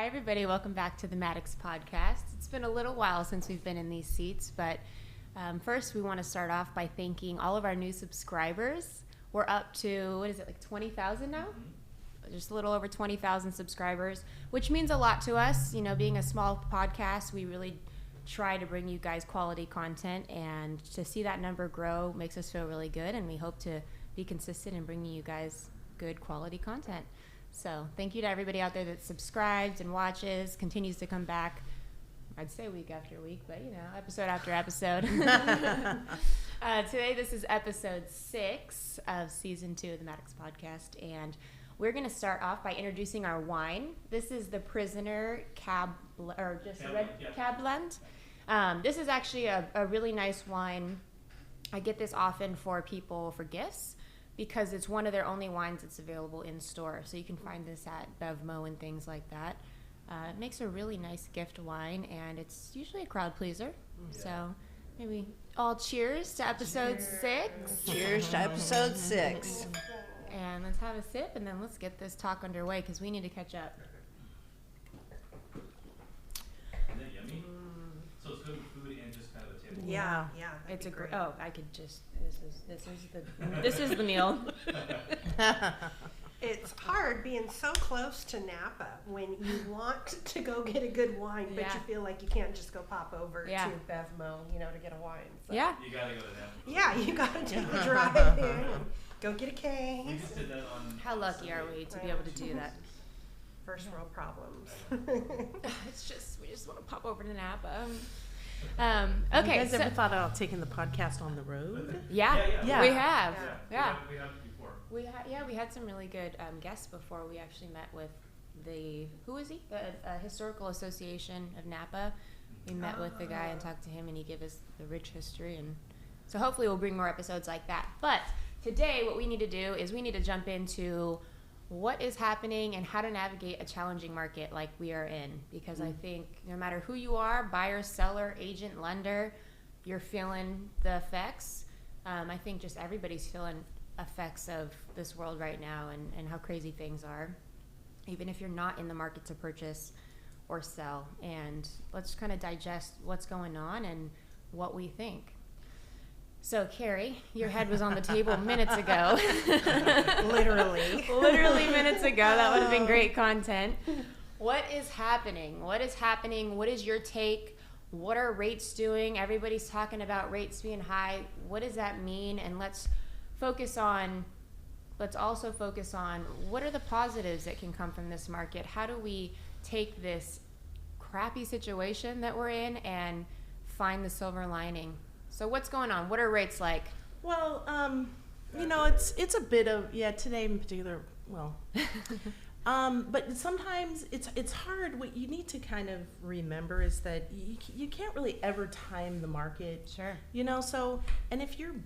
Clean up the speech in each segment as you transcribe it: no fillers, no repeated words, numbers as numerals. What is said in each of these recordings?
everybody. Welcome back to the Maddox podcast. It's been a little while since we've been in these seats, but first we want to start off by thanking all of our new subscribers. We're up to, 20,000 now? Mm-hmm. Just a little over 20,000 subscribers, which means a lot to us. You know, being a small podcast, we really try to bring you guys quality content, and to see that number grow makes us feel really good, and we hope to be consistent in bringing you guys good quality content. So thank you to everybody out there that subscribes and watches, continues to come back. I'd say week after week, but episode after episode. Today, this is episode 6 of season 2 of the Maddox podcast, and we're going to start off by introducing our wine. This is the Prisoner Cab Blend. This is actually a really nice wine. I get this often for people for gifts, because it's one of their only wines that's available in store. So you can find this at Bevmo and things like that. It makes a really nice gift wine, and it's usually a crowd pleaser. Yeah. So maybe all cheers to episode 6. Cheers to episode 6. And let's have a sip, and then let's get this talk underway, because we need to catch up. Isn't that yummy? So it's good food and just kind of a table. Yeah. It's a great. Oh, I could just. This is the meal. It's hard being so close to Napa when you want to go get a good wine, but you feel like you can't just go pop over to Bevmo, to get a wine. So. Yeah. You gotta go to Napa. Yeah, you gotta take the drive there and go get a case. We just did that on. How lucky are we to be able to do that? First world problems. We just want to pop over to Napa. Okay. You guys ever thought about taking the podcast on the road? Yeah. We have. Yeah. We have before. We had some really good guests before. We actually met with the Historical Association of Napa. We met with the guy and talked to him, and he gave us the rich history, and so hopefully we'll bring more episodes like that. But today, what we need to do is we need to jump into what is happening and how to navigate a challenging market like we are in, because I think no matter who you are, buyer, seller, agent, lender, you're feeling the effects. I think just everybody's feeling effects of this world right now, and how crazy things are, even if you're not in the market to purchase or sell. And let's kind of digest what's going on and what we think. So, Carrie, your head was on the table minutes ago. Literally minutes ago. That would have been great content. What is happening? What is your take? What are rates doing? Everybody's talking about rates being high. What does that mean? And let's also focus on what are the positives that can come from this market? How do we take this crappy situation that we're in and find the silver lining? So what's going on? What are rates like? Well, it's a bit of, today in particular, but sometimes it's hard. What you need to kind of remember is that you can't really ever time the market. Sure. So, and if you're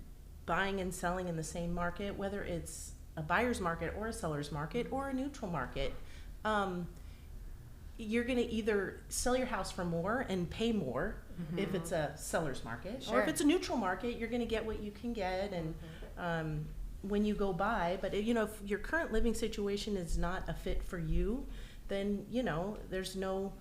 buying and selling in the same market, whether it's a buyer's market or a seller's market or a neutral market, you're going to either sell your house for more and pay more if it's a seller's market, or if it's a neutral market, you're going to get what you can get and when you go buy. But if your current living situation is not a fit for you, then there's no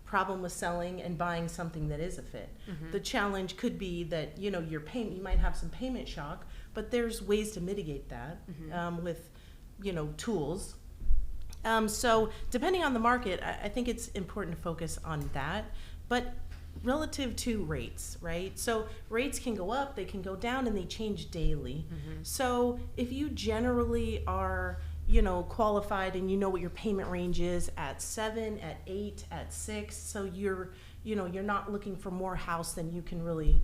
problem with selling and buying something that is a fit. The challenge could be that your payment, you might have some payment shock, but there's ways to mitigate that with tools. So depending on the market, I think it's important to focus on that. But relative to rates, right? So rates can go up, they can go down, and they change daily. So if you generally are, qualified and you know what your payment range is at 7, at 8, at 6, so you're not looking for more house than you can really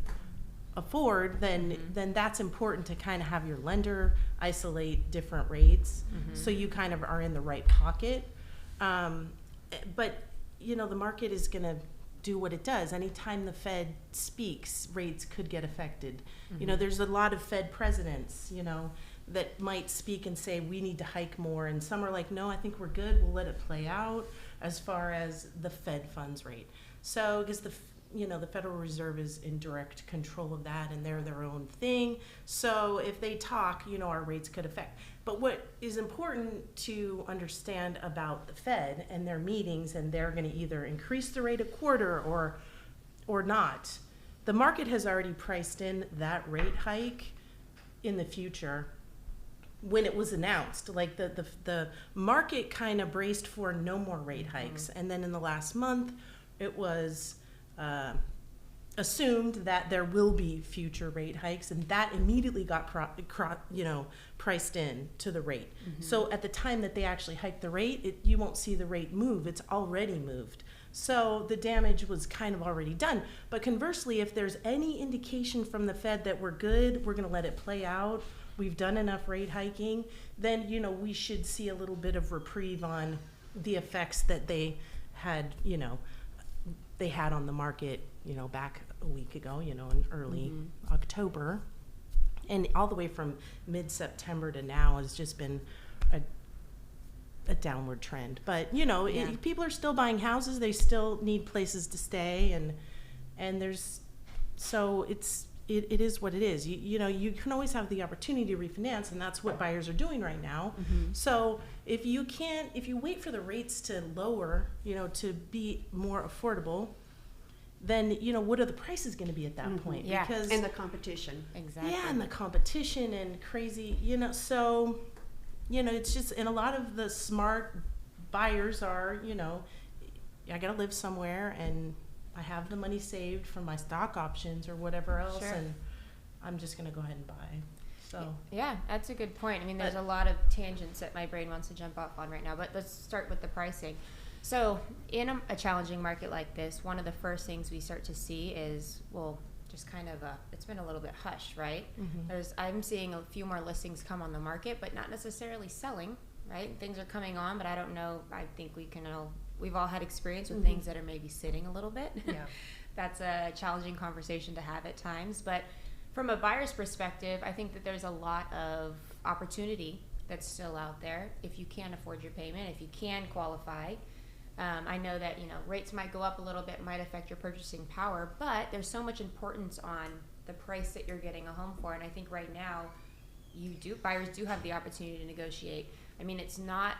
afford, then that's important to kind of have your lender isolate different rates so you kind of are in the right pocket. But the market is going to do what it does. Anytime the Fed speaks, rates could get affected. There's a lot of Fed presidents that might speak and say we need to hike more, and some are like, no, I think we're good, we'll let it play out as far as the Fed funds rate. So because the Federal Reserve is in direct control of that, and they're their own thing. So if they talk, our rates could affect. But what is important to understand about the Fed and their meetings, and they're going to either increase the rate a quarter or not. The market has already priced in that rate hike in the future when it was announced. Like the market kind of braced for no more rate hikes, and then in the last month it was assumed that there will be future rate hikes, and that immediately got priced in to the rate. So at the time that they actually hike the rate, you won't see the rate move. It's already moved. So the damage was kind of already done. But conversely, if there's any indication from the Fed that we're good, we're going to let it play out, we've done enough rate hiking, then we should see a little bit of reprieve on the effects that they had on the market back a week ago, in early October, and all the way from mid-September to now has just been a downward trend. But people are still buying houses, they still need places to stay, and there's, so it is what it is. You can always have the opportunity to refinance, and that's what buyers are doing right now. So if you wait for the rates to lower, to be more affordable, then what are the prices going to be at that point? Yeah. Because And the competition. Exactly. yeah, and the competition and crazy, so it's just, and a lot of the smart buyers are, I gotta live somewhere, and I have the money saved from my stock options or whatever else, Sure. and I'm just gonna go ahead and buy. So Yeah, that's a good point. I mean, there's a lot of tangents that my brain wants to jump off on right now, but let's start with the pricing. So in a challenging market like this, one of the first things we start to see is, just kind of it's been a little bit hushed, right? I'm seeing a few more listings come on the market, but not necessarily selling, right? Things are coming on, but I don't know. I think we've all had experience with things that are maybe sitting a little bit. Yeah. That's a challenging conversation to have at times. But from a buyer's perspective, I think that there's a lot of opportunity that's still out there if you can afford your payment, if you can qualify. I know that rates might go up a little bit, might affect your purchasing power, but there's so much importance on the price that you're getting a home for, and I think right now buyers do have the opportunity to negotiate. I mean, it's not.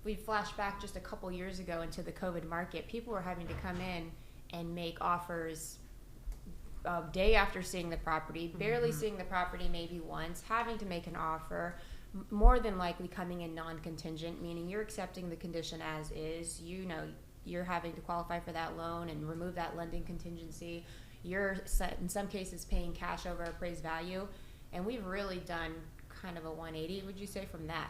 We flash back just a couple years ago into the COVID market, people were having to come in and make offers day after seeing the property, barely seeing the property maybe once, having to make an offer. More than likely coming in non-contingent, meaning you're accepting the condition as is. You're having to qualify for that loan and remove that lending contingency. You're in some cases paying cash over appraised value, and we've really done kind of a 180, would you say, from that,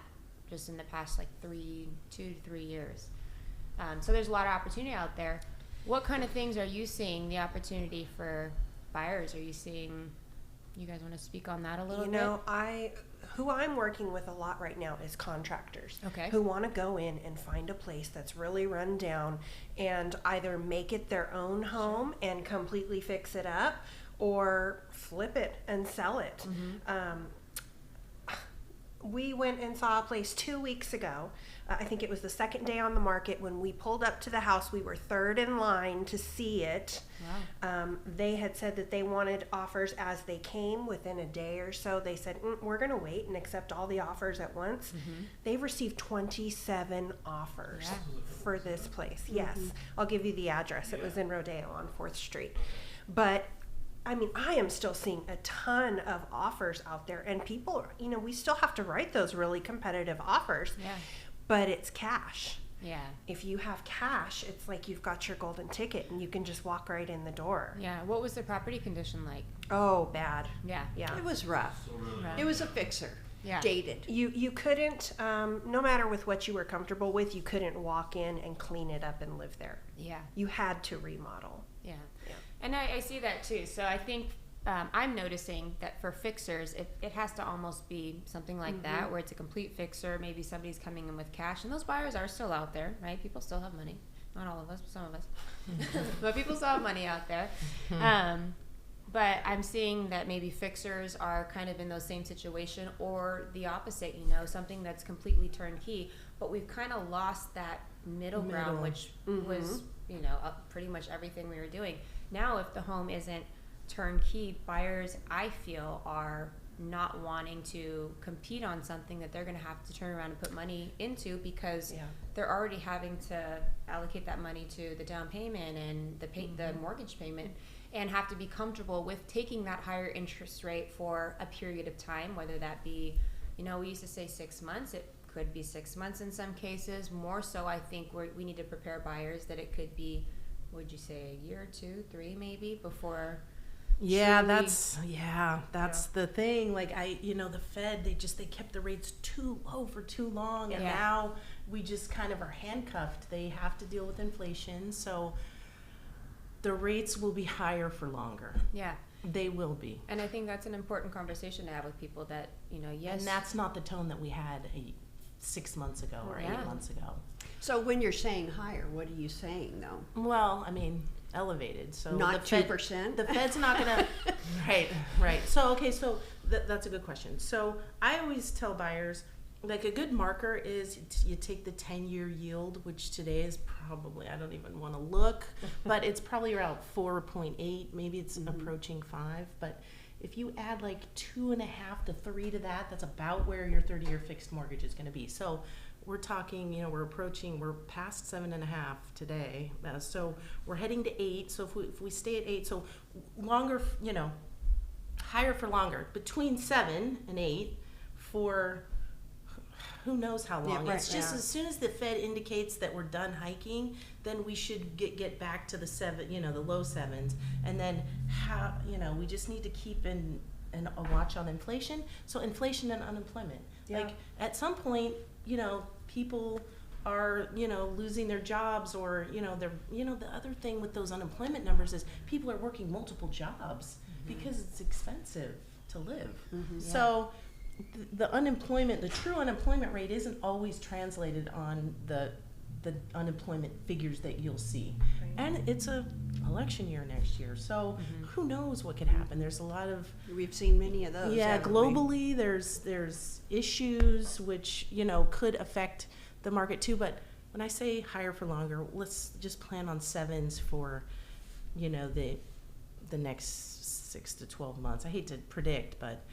just in the past 2 to 3 years. So there's a lot of opportunity out there. What kind of things are you seeing the opportunity for buyers? Are you seeing? You guys want to speak on that a little bit? Who I'm working with a lot right now is contractors. Okay. Who want to go in and find a place that's really run down and either make it their own home and completely fix it up, or flip it and sell it. We went and saw a place 2 weeks ago. I think it was the second day on the market. When we pulled up to the house, we were third in line to see it. Wow. They had said that they wanted offers as they came within a day or so. They said, we're going to wait and accept all the offers at once. They've received 27 offers for this place. Yes. I'll give you the address. It was in Rodeo on 4th Street. But I mean, I am still seeing a ton of offers out there, and people, we still have to write those really competitive offers. Yeah. But it's cash. Yeah. If you have cash, it's like you've got your golden ticket and you can just walk right in the door. Yeah. What was the property condition like? Oh, bad. Yeah. Yeah. It was rough. So really, Right. It was a fixer. Yeah. Dated. You couldn't, no matter with what you were comfortable with, you couldn't walk in and clean it up and live there. Yeah. You had to remodel. Yeah. Yeah. And I see that too. So I think I'm noticing that for fixers, it has to almost be something like that, where it's a complete fixer. Maybe somebody's coming in with cash, and those buyers are still out there, right? People still have money. Not all of us, but some of us. But people still have money out there. But I'm seeing that maybe fixers are kind of in those same situation, or the opposite, something that's completely turnkey. But we've kind of lost that middle ground, which was, you know, pretty much everything we were doing. Now, if the home isn't turnkey, buyers, I feel, are not wanting to compete on something that they're going to have to turn around and put money into, because they're already having to allocate that money to the down payment and the mortgage payment, and have to be comfortable with taking that higher interest rate for a period of time, whether that be, you know, we used to say 6 months. It could be 6 months in some cases. More so, I think we need to prepare buyers that it could be, would you say, a year, 2, 3 maybe, before. Yeah, that's the thing. Like, the Fed, they kept the rates too low for too long, and now we just kind of are handcuffed. They have to deal with inflation, so the rates will be higher for longer. Yeah. They will be. And I think that's an important conversation to have with people, that, you know, yes. And that's not the tone that we had 6 months ago or 8 months ago. So when you're saying higher, what are you saying though? Well, I mean, elevated. So not 2%. The Fed's not gonna. Right. So that's a good question. So I always tell buyers, like, a good marker is you take the 10-year yield, which today is probably, I don't even want to look, but it's probably around 4.8. Maybe it's approaching 5. But if you add like 2.5 to 3 to that, that's about where your 30-year fixed mortgage is going to be. So we're talking, you know, we're past 7.5 today. So we're heading to 8. So if we stay at 8, so longer, you know, higher for longer, between 7 and 8 for who knows how long. It's just as soon as the Fed indicates that we're done hiking, then we should get back to the 7, you know, the low 7s. And then we just need to keep a watch on inflation. So inflation and unemployment. Yeah. Like, at some point, you know, people are, you know, losing their jobs, or, you know, the other thing with those unemployment numbers is people are working multiple jobs because it's expensive to live. So the true unemployment rate isn't always translated on the unemployment figures that you'll see. Right. And it's a election year next year, so who knows what could happen. There's a lot of, we've seen many of those. Yeah, globally there's issues which, you know, could affect the market too. But when I say higher for longer, let's just plan on 7s for, you know, the next 6 to 12 months. I hate to predict, but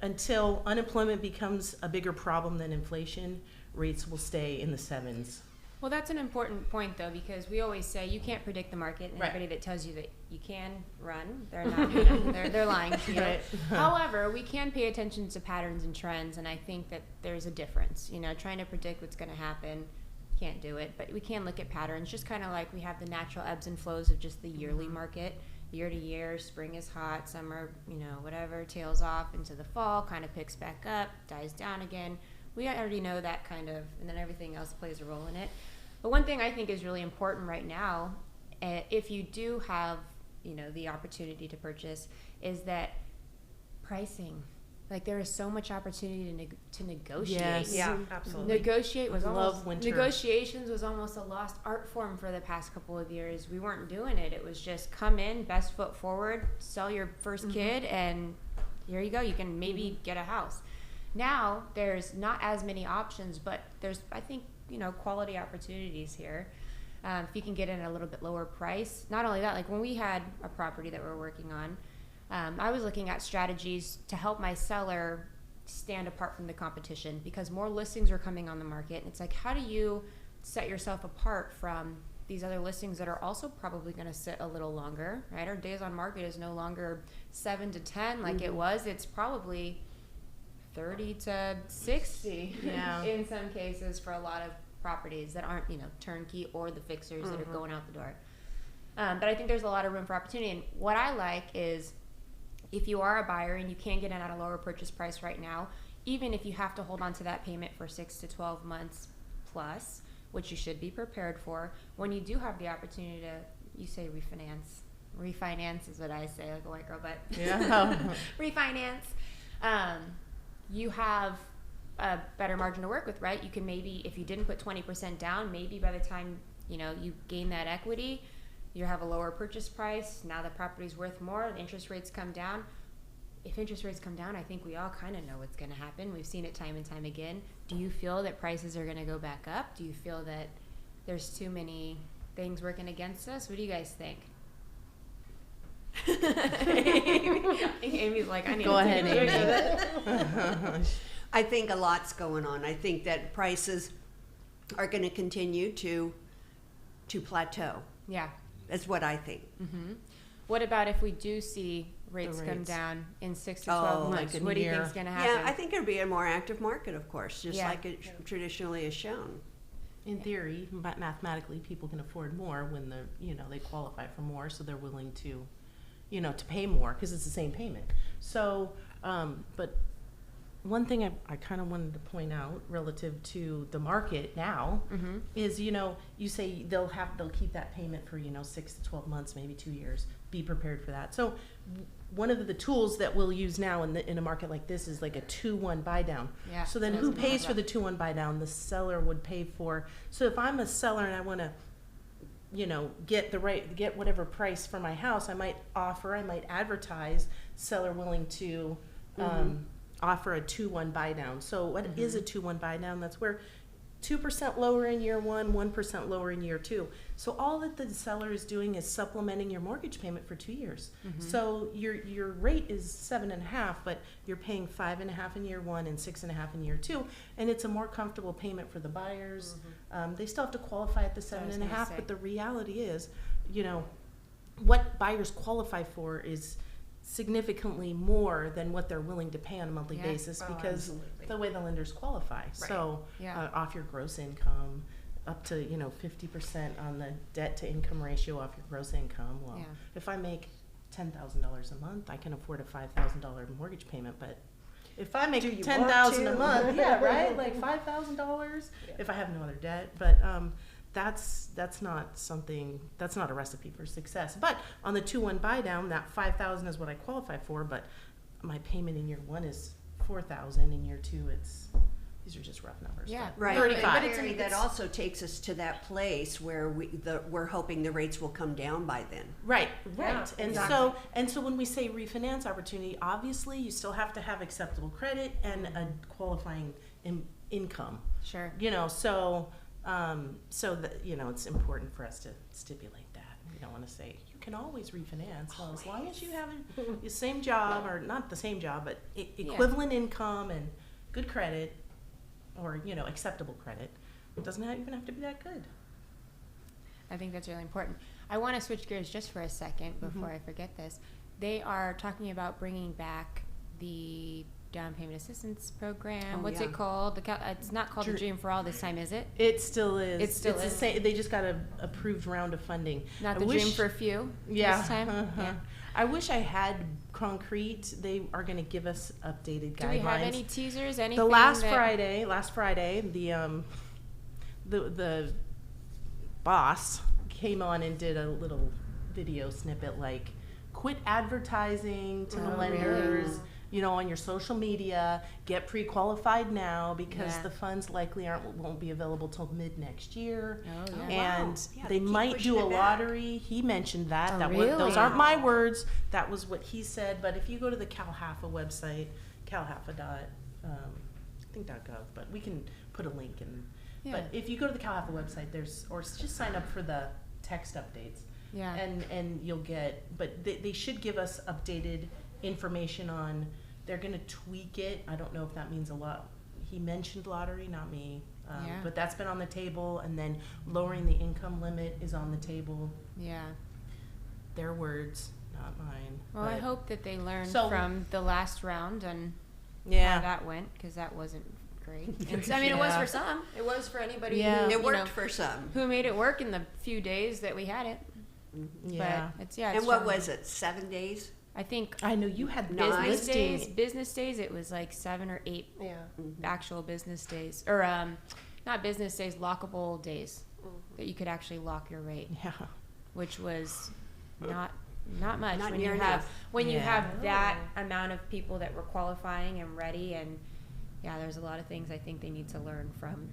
until unemployment becomes a bigger problem than inflation, rates will stay in the 7s. Well, that's an important point, though, because we always say you can't predict the market, and anybody that tells you that you can run, they're not they're lying to you. Right. However, we can pay attention to patterns and trends, and I think that there's a difference. You know, trying to predict what's going to happen, can't do it, but we can look at patterns, just kind of like we have the natural ebbs and flows of just the yearly market. Year to year, spring is hot, summer, you know, whatever, tails off into the fall, kind of picks back up, dies down again. We already know that kind of, and then everything else plays a role in it. But one thing I think is really important right now, if you do have, you know, the opportunity to purchase, is that pricing. Like, there is so much opportunity to negotiate. Yes. Yeah, absolutely. Negotiations was almost a lost art form for the past couple of years. We weren't doing it. It was just come in, best foot forward, sell your first kid, and here you go. You can maybe get a house. Now there's not as many options, but there's, I think, you know, quality opportunities here. If you can get in at a little bit lower price. Not only that, like when we had a property that we were working on, I was looking at strategies to help my seller stand apart from the competition, because more listings are coming on the market. And it's like, how do you set yourself apart from these other listings that are also probably going to sit a little longer, right? Our days on market is no longer 7 to 10 like it was. It's probably 30 to 60 in some cases for a lot of properties that aren't, you know, turnkey or the fixers that are going out the door. But I think there's a lot of room for opportunity. And what I like is, if you are a buyer and you can get in at a lower purchase price right now, even if you have to hold on to that payment for 6 to 12 months plus, which you should be prepared for, when you do have the opportunity to, you say refinance is what I say, like a white girl, but refinance, you have a better margin to work with, right? You can maybe, if you didn't put 20% down, maybe by the time, you know, you gain that equity, you have a lower purchase price. Now the property's worth more. The interest rates come down. If interest rates come down, I think we all kind of know what's going to happen. We've seen it time and time again. Do you feel that prices are going to go back up? Do you feel that there's too many things working against us? What do you guys think? Amy's like, I need Go to ahead, take a picture of Amy. this. I think a lot's going on. I think that prices are going to continue to plateau. Yeah. That's what I think. Mm-hmm. What about if we do see rates come rates. down in 6 to 12 Oh, months? like a What do you year. think's going to happen? Yeah, I think it'll be a more active market, of course, just Yeah. like it traditionally is shown. In theory, mathematically, people can afford more when they qualify for more, so they're willing to, to pay more because it's the same payment. So, but one thing I kind of wanted to point out relative to the market now Mm-hmm. is, you say they'll keep that payment for 6 to 12 months, maybe 2 years. Be prepared for that. So one of the tools that we'll use now in a market like this is like a 2-1 buy down. Yeah. So then who pays for the 2-1 buy down? The seller would pay for. So if I'm a seller and I want to, get whatever price for my house, I might advertise seller willing to offer a 2-1 buy down. So what is a 2-1 buy down? That's where 2% lower in year 1, 1% lower in year 2. So all that the seller is doing is supplementing your mortgage payment for 2 years. So your rate is 7.5, but you're paying 5.5 in year 1 and 6.5 in year 2, and it's a more comfortable payment for the buyers. They still have to qualify at the I was gonna 7.5, say. but the reality is, what buyers qualify for is significantly more than what they're willing to pay on a monthly Yeah. basis Oh, because absolutely. the way the lenders qualify. So Yeah. off your gross income, up to 50% on the debt to income ratio off your gross income. Well, Yeah. if I make $10,000 a month, I can afford a $5,000 mortgage payment. But if I make Do you $10,000 want a to? month, yeah, right, like $5,000 if I have no other debt. But that's not something. That's not a recipe for success. But on the 2-1 buy down, that $5,000 is what I qualify for. But my payment in year 1 is $4,000. In year 2, these are just rough numbers. Yeah. but Right, 35. but that also takes us to that place where we're hoping the rates will come down by then. Right. Yeah, And exactly. so when we say refinance opportunity, obviously you still have to have acceptable credit and a qualifying income. Sure. So that it's important for us to stipulate that. We don't want to say you can always refinance. Well, as long as you have the same job, or not the same job, but equivalent income and good credit, or acceptable credit. It doesn't even have to be that good. I think that's really important. I want to switch gears just for a second before I forget this. They are talking about bringing back the down payment assistance program. Oh, What's yeah. it called? It's not called the Dream for All this time, is it? It still is. It still it's is. The same. They just got a approved round of funding. Not I the wish- Dream for a Few Yeah. this time? uh-huh. Yeah. I wish I had concrete. They are going to give us updated guidelines. Do we have any teasers? Anything? The last that- Friday, the boss came on and did a little video snippet like, quit advertising to the Oh, lenders, on your social media, get pre-qualified now because Yeah. the funds likely won't be available till mid next year. Oh, yeah. And Wow. Yeah, they keep might pushing do a it back. lottery. He mentioned that. Oh, Those really? aren't my words. That was what he said. But if you go to the CalHAFA website, .gov, but we can put a link in. Yeah. But if you go to the CalHAFA website, or just sign up for the text updates. Yeah. And you'll get, but they should give us updated information on, they're going to tweak it. I don't know if that means a lot. He mentioned lottery, not me. Yeah. But that's been on the table, and then lowering the income limit is on the table. Yeah. Their words, not mine. Well, I But- hope that they learned So- from the last round and how Yeah. that went, because that wasn't great. And, I mean, it was Yeah. for some. It was for anybody Yeah. who, It you worked know, for some. who made it work in the few days that we had it. Yeah. But it's, it's And what strong. was it, 7 days? I think I know you had Nine. business days, it was like 7 or 8 Yeah. actual business days. Or, not business days, lockable days that you could actually lock your rate, Yeah. which was not much Not when near you have enough. when you Yeah. have that amount of people that were qualifying and ready. And yeah, there's a lot of things I think they need to learn from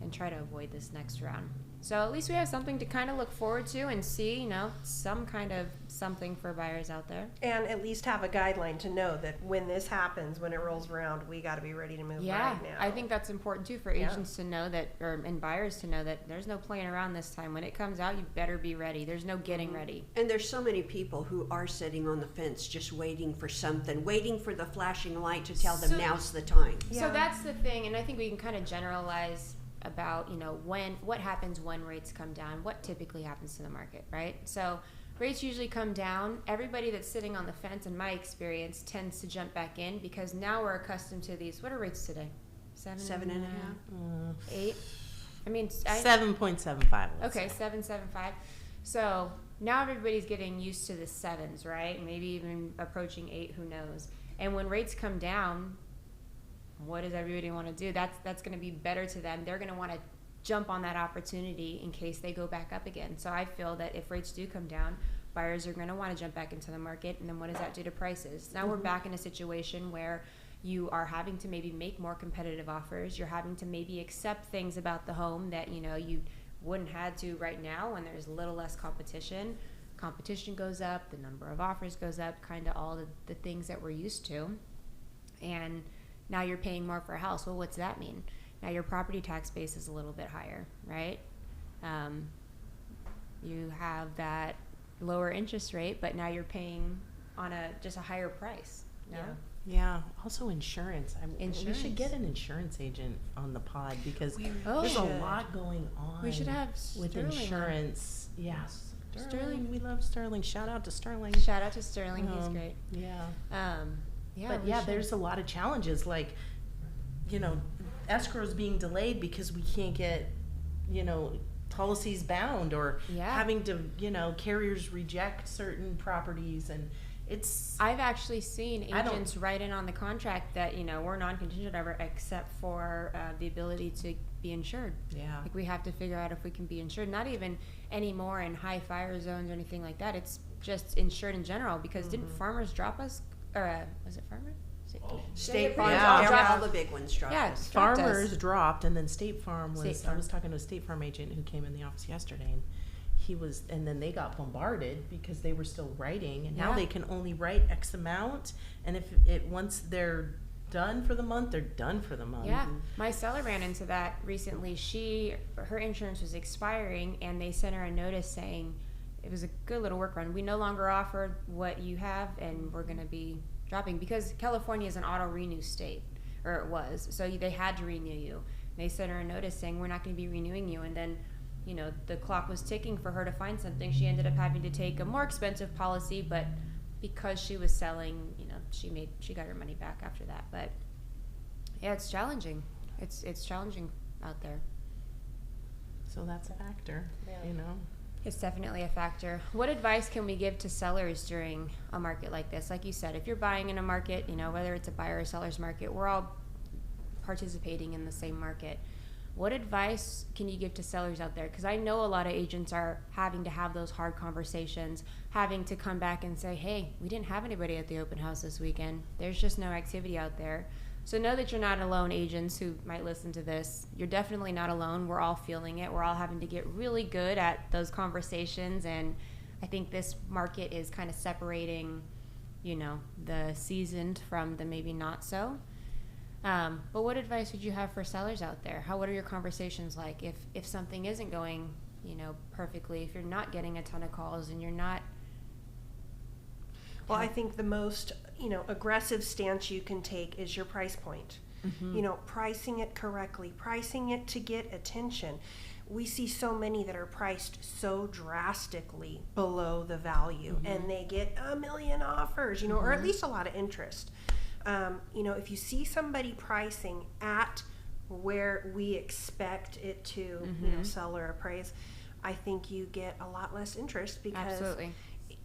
and try to avoid this next round. So at least we have something to kind of look forward to and see, you know, some kind of something for buyers out there. And at least have a guideline to know that when this happens, when it rolls around, we got to be ready to move right now. I think that's important too for agents to know that, and buyers to know that there's no playing around this time. When it comes out, you better be ready. There's no getting ready. And there's so many people who are sitting on the fence just waiting for something, waiting for the flashing light to tell them now's the time. So that's the thing, and I think we can kind of generalize about, you know, what happens when rates come down, what typically happens to the market, right? So rates usually come down. Everybody that's sitting on the fence, in my experience, tends to jump back in because now we're accustomed to these. What are rates today? 7.5. 8. I mean, 7.75. Okay, 7.75. So now everybody's getting used to the 7s, right? Maybe even approaching 8. Who knows? And when rates come down, what does everybody want to do? That's going to be better to them. They're going to want to jump on that opportunity in case they go back up again. So I feel that if rates do come down, buyers are going to want to jump back into the market. And then what does that do to prices? Now we're back in a situation where you are having to maybe make more competitive offers. You're having to maybe accept things about the home that, you know, you wouldn't have to right now when there's a little less competition. Competition goes up, the number of offers goes up, kind of all the things that we're used to. And now you're paying more for a house. Well, what's that mean? Now your property tax base is a little bit higher, right? You have that lower interest rate, but now you're paying on just a higher price. No? Yeah. Also insurance. We Insurance. should get an insurance agent on the pod because Oh. there's a should. lot going on. We should have with Sterling on. insurance. Yes. Sterling. We love Sterling. Shout out to Sterling. Shout out to Sterling. He's great. Yeah. Yeah, But there's a lot of challenges, like, you know, escrows being delayed because we can't get, you know, policies bound, or having to, you know, carriers reject certain properties, and it's. I've actually seen agents write in on the contract that, you know, we're non-contingent ever except for the ability to be insured. Yeah. Like we have to figure out if we can be insured. Not even anymore in high fire zones or anything like that. It's just insured in general because didn't farmers drop us? Or was it farmers? State Farm, all the big ones dropped. Yeah, Farmers dropped, and then State Farm was. State Farm. I was talking to a State Farm agent who came in the office yesterday, and and then they got bombarded because they were still writing, and now they can only write X amount, and if once they're done for the month, they're done for the month. Yeah, my seller ran into that recently. Her insurance was expiring, and they sent her a notice saying it was a good little workaround. We no longer offer what you have, and we're going to be dropping because California is an auto renew state, or it was. So they had to renew you. They sent her a notice saying we're not going to be renewing you, and then, you know, the clock was ticking for her to find something. She ended up having to take a more expensive policy, but because she was selling, you know, she got her money back after that. But yeah, it's challenging. It's challenging out there. So that's a factor, you know. It's definitely a factor. What advice can we give to sellers during a market like this? Like you said, if you're buying in a market, you know, whether it's a buyer or seller's market, we're all participating in the same market. What advice can you give to sellers out there? Because I know a lot of agents are having to have those hard conversations, having to come back and say, hey, we didn't have anybody at the open house this weekend. There's just no activity out there. So know that you're not alone, agents who might listen to this. You're definitely not alone. We're all feeling it. We're all having to get really good at those conversations. And I think this market is kind of separating, you know, the seasoned from the maybe not so. But what advice would you have for sellers out there? What are your conversations like? If something isn't going, you know, perfectly, if you're not getting a ton of calls and you're not. Well, I think the most, you know, aggressive stance you can take is your price point. You know, pricing it correctly, pricing it to get attention. We see so many that are priced so drastically below the value, and they get 1 million offers, you know, or at least a lot of interest. You know, if you see somebody pricing at where we expect it to, you know, sell or appraise, I think you get a lot less interest because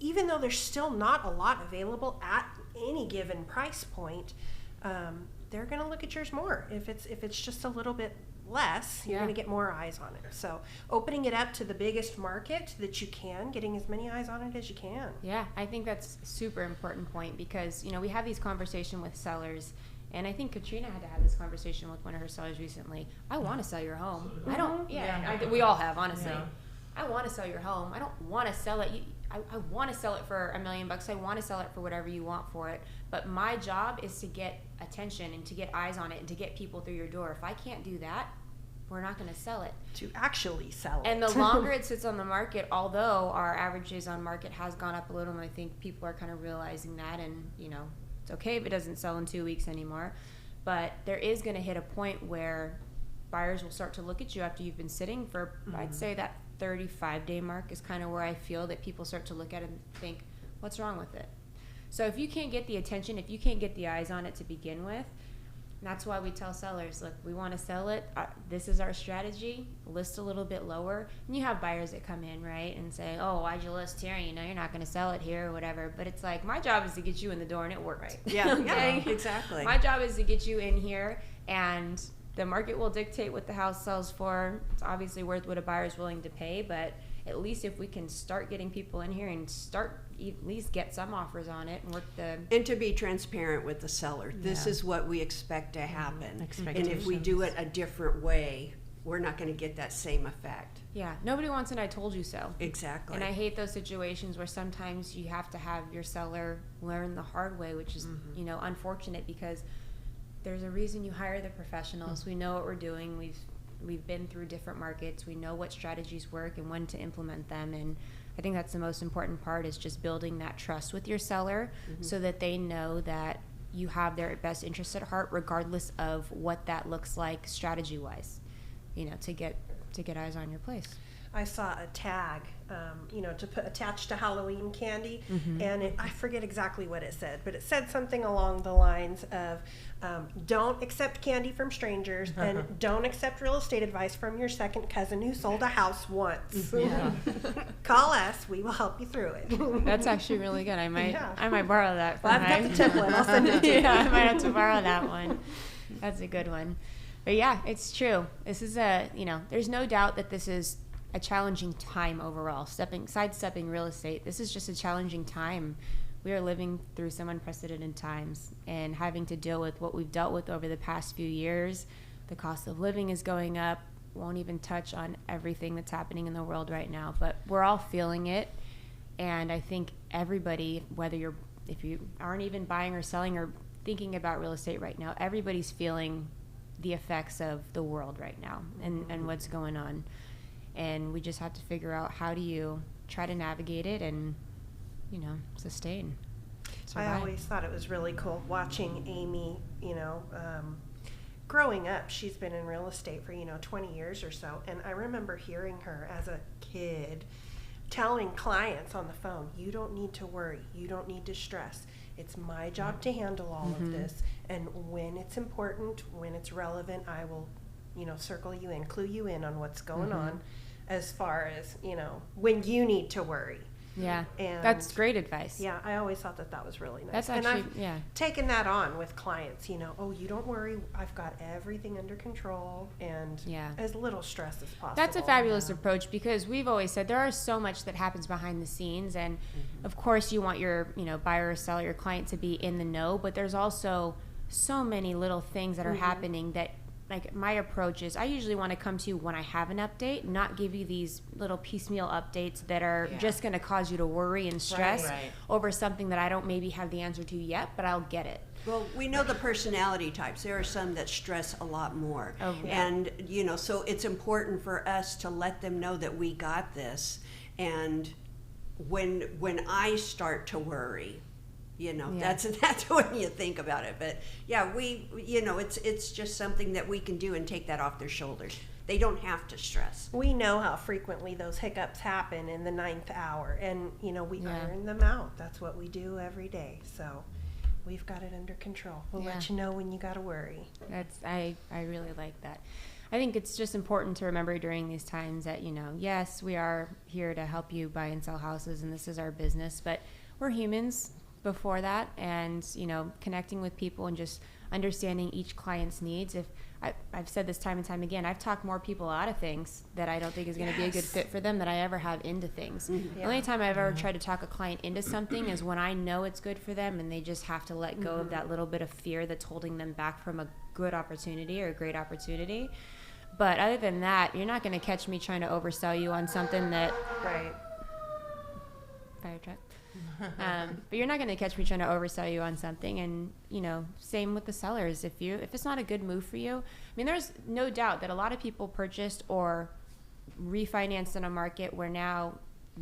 even though there's still not a lot available at any given price point, they're going to look at yours more. If it's just a little bit less, you're going to get more eyes on it. So opening it up to the biggest market that you can, getting as many eyes on it as you can. Yeah, I think that's a super important point because, you know, we have these conversations with sellers And I think Katrina had to have this conversation with one of her sellers recently. I want to sell your home. So did I don't. Yeah. We all have, honestly. Yeah. I want to sell your home. I don't want to sell it. I want to sell it for $1 million. I want to sell it for whatever you want for it. But my job is to get attention and to get eyes on it and to get people through your door. If I can't do that, we're not going to sell it. To actually sell it. And the longer it sits on the market, although our average days on market has gone up a little, and I think people are kind of realizing that, and it's okay if it doesn't sell in 2 weeks anymore. But there is going to hit a point where buyers will start to look at you after you've been sitting for, I'd say that 35-day mark is kind of where I feel that people start to look at it and think, what's wrong with it? So if you can't get the attention, if you can't get the eyes on it to begin with, that's why we tell sellers, look, we want to sell it. This is our strategy. List a little bit lower. And you have buyers that come in, right, and say, oh, why'd you list here? You're not going to sell it here or whatever. But it's like, my job is to get you in the door, and it worked. Right. Yeah, Okay? yeah, exactly. My job is to get you in here, and the market will dictate what the house sells for. It's obviously worth what a buyer's willing to pay, but at least if we can start getting people in here and start at least get some offers on it and work the... And to be transparent with the seller, this Yeah. is what we expect to happen. And if we Expectations. do it a different way, we're not going to get that same effect. Yeah, nobody wants an I told you so. Exactly. And I hate those situations where sometimes you have to have your seller learn the hard way, which is, unfortunate, because there's a reason you hire the professionals. We know what we're doing. We've been through different markets. We know what strategies work and when to implement them. And I think that's the most important part, is just building that trust with your seller so that they know that you have their best interests at heart, regardless of what that looks like strategy-wise, to get eyes on your place. I saw a tag, to put attached to Halloween candy, and I forget exactly what it said, but it said something along the lines of, don't accept candy from strangers, and don't accept real estate advice from your second cousin who sold a house once. Yeah. Call us, we will help you through it. That's actually really good. I might Yeah. borrow that. Well, I've got the template, I'll send it to you. Yeah, I might have to borrow that one. That's a good one. But yeah, it's true. This is there's no doubt that this is a challenging time overall. Sidestepping real estate, this is just a challenging time. We are living through some unprecedented times and having to deal with what we've dealt with over the past few years. The cost of living is going up. Won't even touch on everything that's happening in the world right now, but we're all feeling it. And I think everybody, if you aren't even buying or selling or thinking about real estate right now, everybody's feeling the effects of the world right now and what's going on. And we just have to figure out, how do you try to navigate it and, sustain. I always thought it was really cool watching Amy, growing up. She's been in real estate for, 20 years or so. And I remember hearing her as a kid telling clients on the phone, you don't need to worry. You don't need to stress. It's my job to handle all of this. And when it's important, when it's relevant, I will, circle you in, clue you in on what's going on, as far as, when you need to worry. Yeah, And that's great advice. Yeah, I always thought that was really nice. That's and actually, I've taken that on with clients, oh, you don't worry, I've got everything under control, and as little stress as possible. That's a fabulous approach, because we've always said there are so much that happens behind the scenes, and of course you want your buyer or seller, your client, to be in the know, but there's also so many little things that are happening that, like, my approach is, I usually want to come to you when I have an update, not give you these little piecemeal updates that are just going to cause you to worry and stress over something that I don't maybe have the answer to yet, but I'll get it. Well, we know the personality types. There are some that stress a lot more. Oh, yeah. And, so it's important for us to let them know that we got this. And when I start to worry, that's when you think about it. But yeah, it's just something that we can do and take that off their shoulders. They don't have to stress. We know how frequently those hiccups happen in the 9th hour, and we iron them out. That's what we do every day. So we've got it under control. We'll let you know when you got to worry. I really like that. I think it's just important to remember during these times that, yes, we are here to help you buy and sell houses, and this is our business, but we're humans before that, and connecting with people and just understanding each client's needs. If I've said this time and time again, I've talked more people out of things that I don't think is going to be a good fit for them than I ever have into things. The only time I've ever tried to talk a client into something is when I know it's good for them and they just have to let go of that little bit of fear that's holding them back from a good opportunity or a great opportunity. But other than that, you're not going to catch me trying to oversell you on something that... Right. Fire truck. But you're not going to catch me trying to oversell you on something. And, you know, same with the sellers. If it's not a good move for you, I mean, there's no doubt that a lot of people purchased or refinanced in a market where now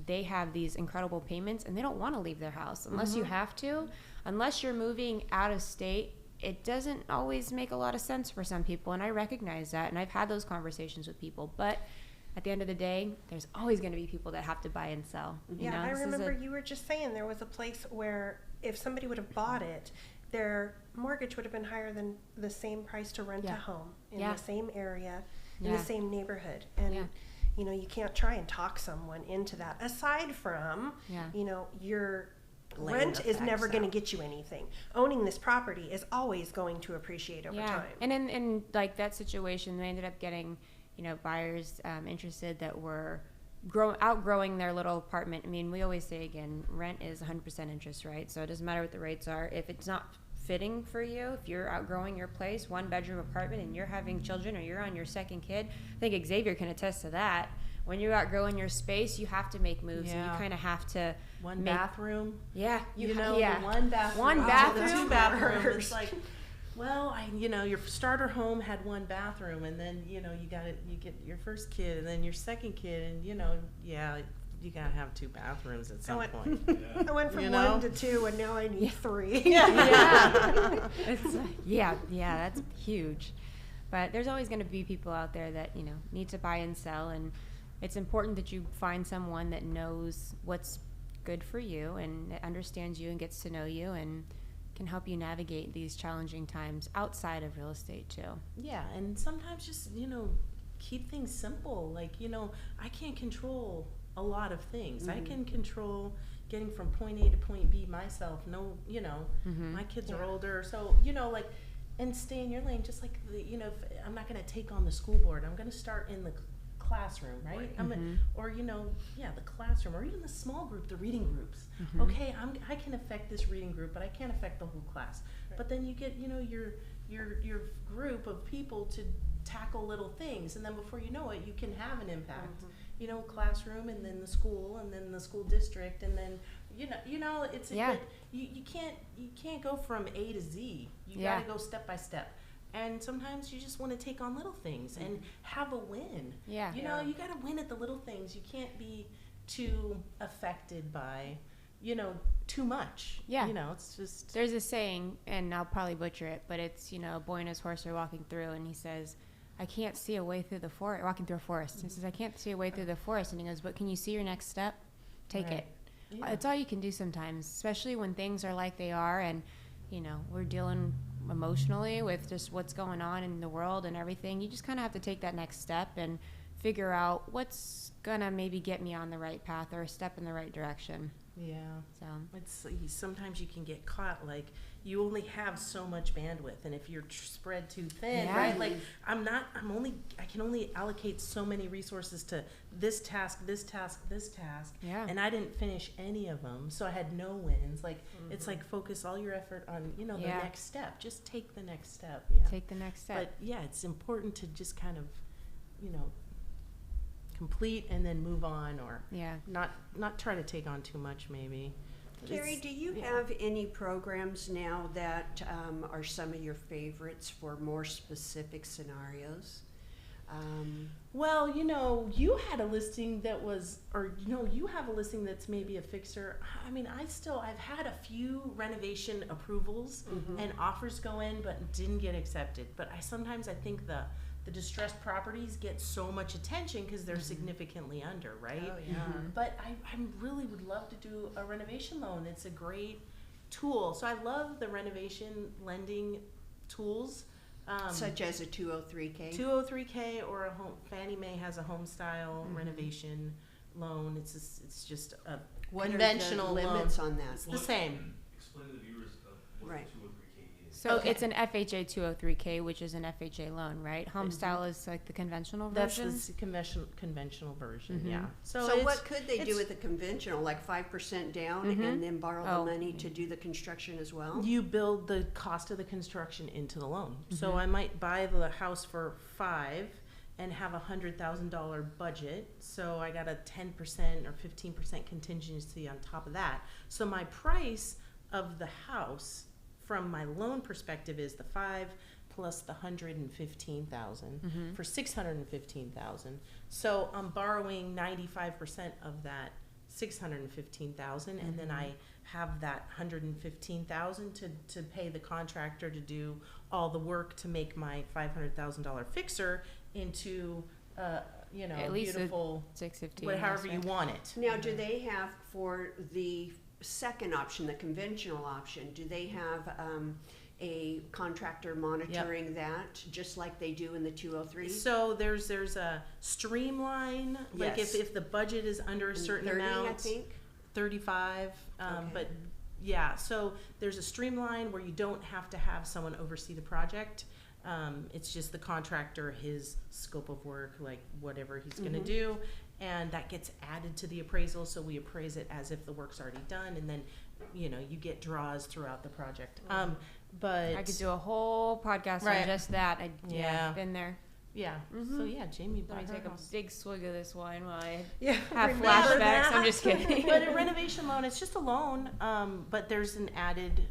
they have these incredible payments and they don't want to leave their house unless you have to. Unless you're moving out of state, it doesn't always make a lot of sense for some people. And I recognize that. And I've had those conversations with people. But at the end of the day, there's always going to be people that have to buy and sell. You know, I remember you were just saying there was a place where if somebody would have bought it, their mortgage would have been higher than the same price to rent a home in the same area, in the same neighborhood. And, you know, you can't try and talk someone into that. Aside from, you know, your rent is never going to get you anything. Owning this property is always going to appreciate over time. And in like that situation, they ended up getting, you know, buyers interested that were outgrowing their little apartment. I mean, we always say, again, rent is 100% interest, right? So it doesn't matter what the rates are. If it's not fitting for you, if you're outgrowing your place, 1-bedroom apartment, and you're having children or you're on your second kid, I think Xavier can attest to that. When you're outgrowing your space, you have to make moves, and you kind of have to One bathroom. Yeah, you know, the one bathroom. One bathroom. The 2 bathroom. It's like, well, you know, your starter home had 1 bathroom, and then, you know, you get your first kid, and then your second kid, and, you know, you gotta have 2 bathrooms at some point. I went from 1 to 2, and now I need 3. Yeah, that's huge. But there's always going to be people out there that, you know, need to buy and sell, and it's important that you find someone that knows what's good for you and that understands you and gets to know you and can help you navigate these challenging times outside of real estate too. Yeah, and sometimes just, you know, keep things simple. Like, you know, I can't control a lot of things. I can control getting from point A to point B myself. No, you know, my kids are older, so, you know, like, and stay in your lane. Just like, you know, if I'm not going to take on the school board, I'm going to start in the classroom, right? Or, you know, the classroom, or even the small group, the reading groups. Okay, I can affect this reading group, but I can't affect the whole class. But then you get, you know, your group of people to tackle little things, and then before you know it, you can have an impact. You know, classroom, and then the school, and then the school district, and then you know, it's you can't go from A to Z. You got to go step by step. And sometimes you just want to take on little things and have a win. You know, you got to win at the little things. You can't be too affected by, you know, too much. You know, it's just... There's a saying, and I'll probably butcher it, but it's, you know, a boy and his horse are walking through, and he says, I can't see a way through the forest, walking through a forest. He says, I can't see a way through the forest. And he goes, but can you see your next step? Take it. It's all you can do sometimes, especially when things are like they are, and, you know, we're dealing emotionally with just what's going on in the world and everything. You just kind of have to take that next step and figure out what's gonna maybe get me on the right path or a step in the right direction. So it's sometimes you can get caught, like, you only have so much bandwidth, and if you're spread too thin, right? Like, I can only allocate so many resources to this task, and I didn't finish any of them, so I had no wins. Like, it's like, focus all your effort on, you know, the next step. Just take the next step. Take the next step. But it's important to just kind of, you know, complete and then move on, or not try to take on too much, maybe. Carrie, do you have any programs now that are some of your favorites for more specific scenarios? Well, you know, you had a listing that was, or, you know, you have a listing that's maybe a fixer. I mean, I've had a few renovation approvals and offers go in, but didn't get accepted. But sometimes I think the distressed properties get so much attention because they're significantly under, right? But I really would love to do a renovation loan. It's a great tool. So I love the renovation lending tools. Such as a 203K? 203K, or a home. Fannie Mae has a home style renovation loan. It's just a what conventional are the limits loan. on that? It's the same. Explain to the viewers of what Right. the 203K is. So Okay. it's an FHA 203K, which is an FHA loan, right? Home style is like the conventional That's version. the conventional version, Mhm. yeah. So it's- what could they do it's- with the conventional, like 5% down and then borrow Oh. the money to do the construction as well? You build the cost of the construction into the loan. So Mm-hmm. I might buy the house for $5 and have a $100,000 budget. So I got a 10% or 15% contingency on top of that. So my price of the house from my loan perspective is the 5 plus the 115,000 Mm-hmm. for 615,000. So I'm borrowing 95% of that 615,000, and then I have that 115,000 to pay the contractor to do all the work to make my $500,000 fixer into At least a beautiful 615. however you want it. Now, do they have, for the second option, the conventional option, do they have a contractor monitoring that, just like they do in the 203? So there's a Streamline, like Yes. if the budget is under a certain 30, amount, I think? 35, Okay. but yeah, so there's a Streamline where you don't have to have someone oversee the project. It's just the contractor, his scope of work, like whatever he's gonna do, and that gets added to the appraisal, so we appraise it as if the work's already done, and then, you get draws throughout the project. But I could do a whole podcast Right. on just that. Yeah. Been there. yeah, so yeah, Jamie Let bought me her take a house. big swig of this wine while I Yeah. have Remember flashbacks. that? I'm just kidding. But a renovation loan, it's just a loan, but there's an added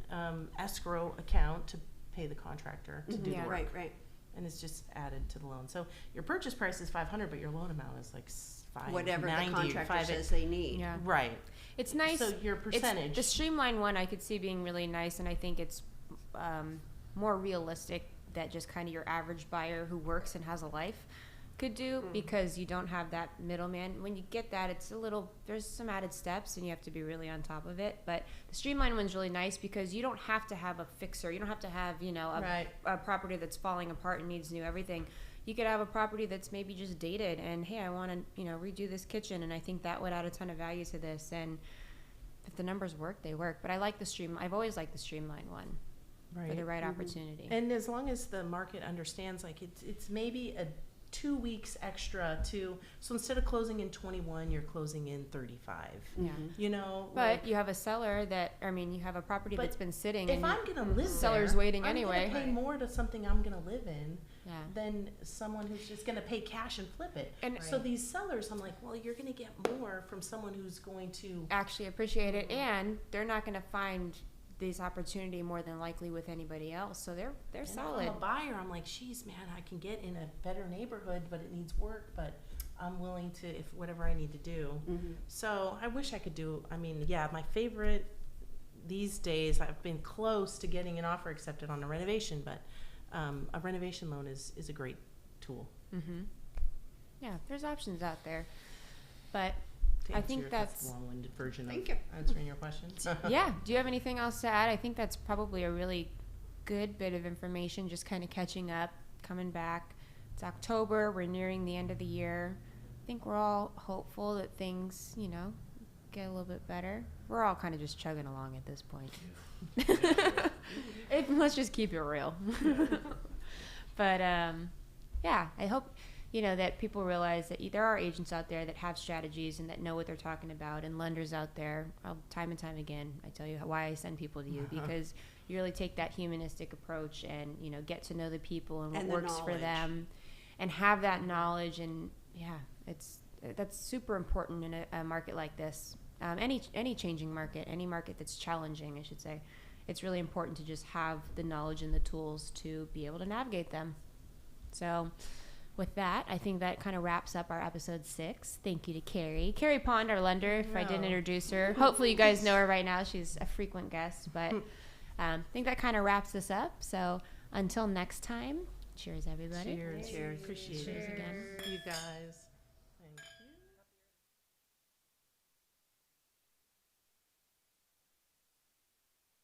escrow account to pay the contractor to do Yeah. the work. Right, right. And it's just added to the loan. So your purchase price is 500, but your loan amount is like 590. Whatever the contractor 5 says they need. Yeah. Right. It's nice. So your percentage. The Streamline one I could see being really nice, and I think it's more realistic that just kind of your average buyer who works and has a life could do, because you don't have that middleman. When you get that, it's there's some added steps, and you have to be really on top of it. But the Streamline one's really nice because you don't have to have a fixer. You don't have to have, Right. a property that's falling apart and needs new everything. You could have a property that's maybe just dated, and hey, I want to, redo this kitchen, and I think that would add a ton of value to this. And if the numbers work, they work. But I like I've always liked the Streamline one for the right opportunity. And as long as the market understands, like it's maybe a 2 weeks extra so instead of closing in 21, you're closing in 35. Yeah. But you have a seller you have a property But that's been sitting, if and I'm gonna live seller's there, waiting I'm anyway. gonna pay more to something I'm gonna live in Yeah. than someone who's just gonna pay cash and flip it. And- So these sellers, I'm like, well, you're gonna get more from someone who's going to. actually appreciate it, and they're not going to find this opportunity more than likely with anybody else. So they're And solid. If I'm a buyer, I'm like, geez, man, I can get in a better neighborhood, but it needs work. But I'm willing to, if whatever I need to do. So I wish I could do. My favorite these days. I've been close to getting an offer accepted on a renovation, but a renovation loan is a great tool. Yeah, there's options out there, but To I answer think that's a long-winded version Thank of you. answering your questions. yeah. Do you have anything else to add? I think that's probably a really good bit of information, just kind of catching up, coming back. It's October. We're nearing the end of the year. I think we're all hopeful that things, get a little bit better. We're all kind of just chugging along at this point. Let's just keep it real. But yeah, I hope that people realize that there are agents out there that have strategies and that know what they're talking about, and lenders out there. Time and time again, I tell you why I send people to you, because you really take that humanistic approach and get to know the people and what And the works for knowledge. them, and have that knowledge. And yeah, that's super important in a market like this. Any changing market, any market that's challenging, I should say. It's really important to just have the knowledge and the tools to be able to navigate them. So with that, I think that kind of wraps up our episode 6. Thank you to Carrie Pond, our lender, if I didn't introduce her. Hopefully you guys know her right now. She's a frequent guest, but I think that kind of wraps this up. So until next time, cheers, everybody. Cheers. Cheers. Appreciate Cheers it. again. You guys.